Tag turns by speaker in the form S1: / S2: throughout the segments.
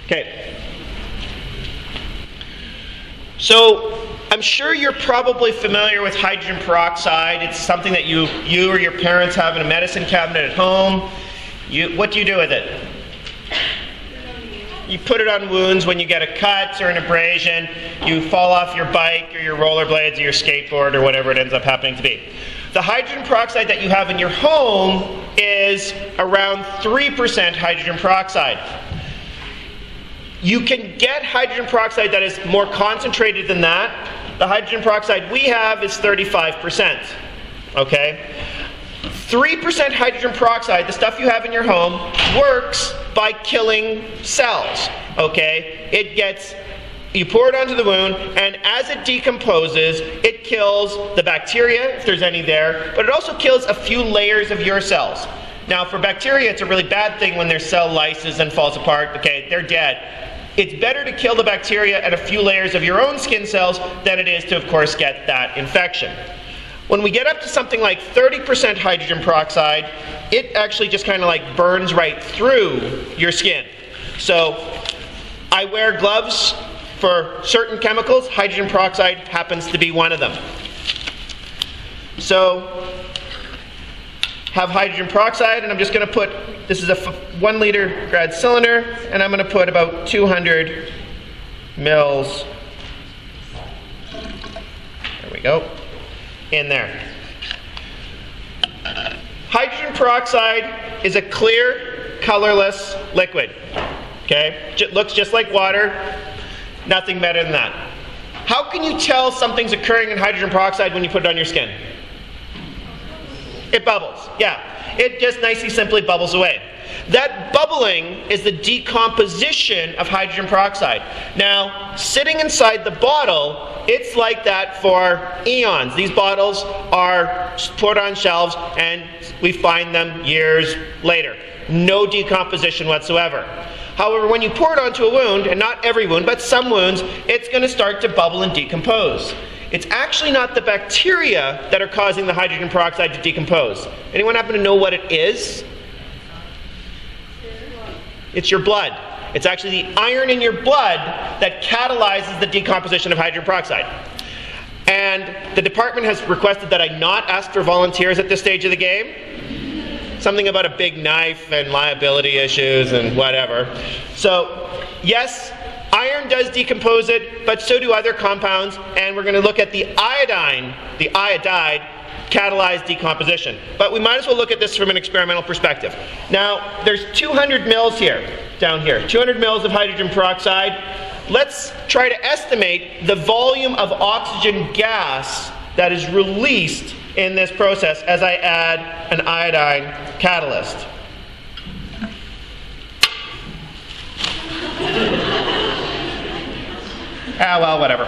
S1: Okay. So I'm sure you're probably familiar with hydrogen peroxide. It's something that you or your parents have in a medicine cabinet at home. What do you do with it? You put it on wounds when you get a cut or an abrasion. You fall off your bike or your rollerblades or your skateboard or whatever it ends up happening to be. The hydrogen peroxide that you have in your home is around 3% hydrogen peroxide. You can get hydrogen peroxide that is more concentrated than that. The hydrogen peroxide we have is 35%. Okay? 3% hydrogen peroxide, the stuff you have in your home, works by killing cells. Okay? You pour it onto the wound, and as it decomposes, it kills the bacteria, if there's any there, but it also kills a few layers of your cells. Now, for bacteria, it's a really bad thing when their cell lyses and falls apart. Okay, they're dead. It's better to kill the bacteria and a few layers of your own skin cells than it is to, of course, get that infection. When we get up to something like 30% hydrogen peroxide, it actually just kind of like burns right through your skin. So I wear gloves for certain chemicals. Hydrogen peroxide happens to be one of them. So have hydrogen peroxide, and I'm just going to put, this is a 1 liter grad cylinder, and I'm going to put about 200 mils, there we go, in there. Hydrogen peroxide is a clear, colorless liquid. Okay? It looks just like water. Nothing better than that. How can you tell something's occurring in hydrogen peroxide when you put it on your skin? It bubbles. Yeah. It just nicely, simply bubbles away. That bubbling is the decomposition of hydrogen peroxide. Now, sitting inside the bottle, it's like that for eons. These bottles are put on shelves and we find them years later. No decomposition whatsoever. However, when you pour it onto a wound, and not every wound, but some wounds, it's going to start to bubble and decompose. It's actually not the bacteria that are causing the hydrogen peroxide to decompose. Anyone happen to know what it is? It's your blood. It's actually the iron in your blood that catalyzes the decomposition of hydrogen peroxide. And the department has requested that I not ask for volunteers at this stage of the game. Something about a big knife and liability issues and whatever. So, yes, iron does decompose it, but so do other compounds, and we're going to look at the iodide, catalyzed decomposition. But we might as well look at this from an experimental perspective. Now, there's 200 mils here, down here, 200 mils of hydrogen peroxide. Let's try to estimate the volume of oxygen gas that is released in this process as I add an iodine catalyst. Well, whatever.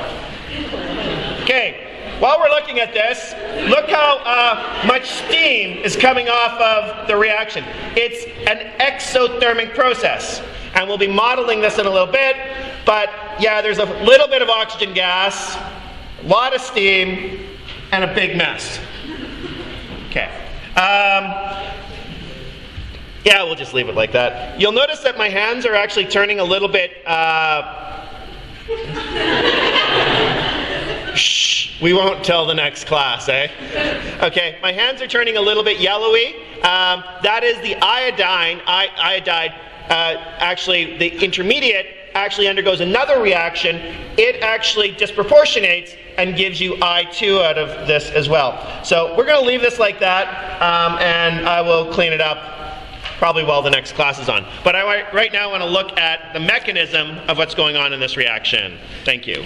S1: Okay, while we're looking at this, look how much steam is coming off of the reaction. It's an exothermic process, and we'll be modeling this in a little bit, but yeah, there's a little bit of oxygen gas, a lot of steam, and a big mess. Okay. Yeah, we'll just leave it like that. You'll notice that my hands are actually turning a little bit... Shh, we won't tell the next class, eh? Okay, my hands are turning a little bit yellowy. That is the iodide. Actually, the intermediate actually undergoes another reaction. It actually disproportionates and gives you I2 out of this as well. So we're going to leave this like that, and I will clean it up probably while the next class is on. But I right now want to look at the mechanism of what's going on in this reaction. Thank you.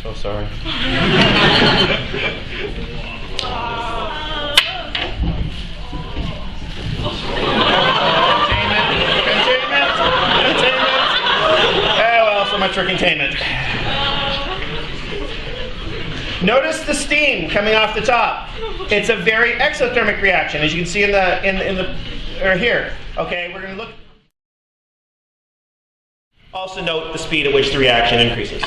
S1: So sorry. So much for containment. Notice the steam coming off the top. It's a very exothermic reaction, as you can see in the or here. Okay, we're going to look. Also note the speed at which the reaction increases.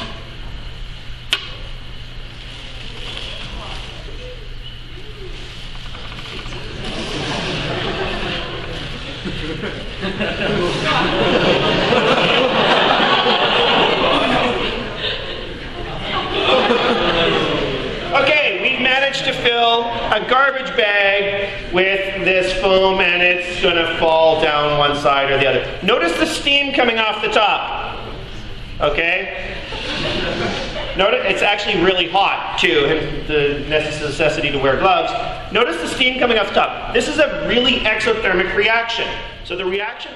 S1: Okay, we managed to fill a garbage bag with this foam, and it's going to fall down one side or the other. Notice the steam coming off the top. Okay? Notice it's actually really hot too, and the necessity to wear gloves. Notice the steam coming off the top. This is a really exothermic reaction. So the reaction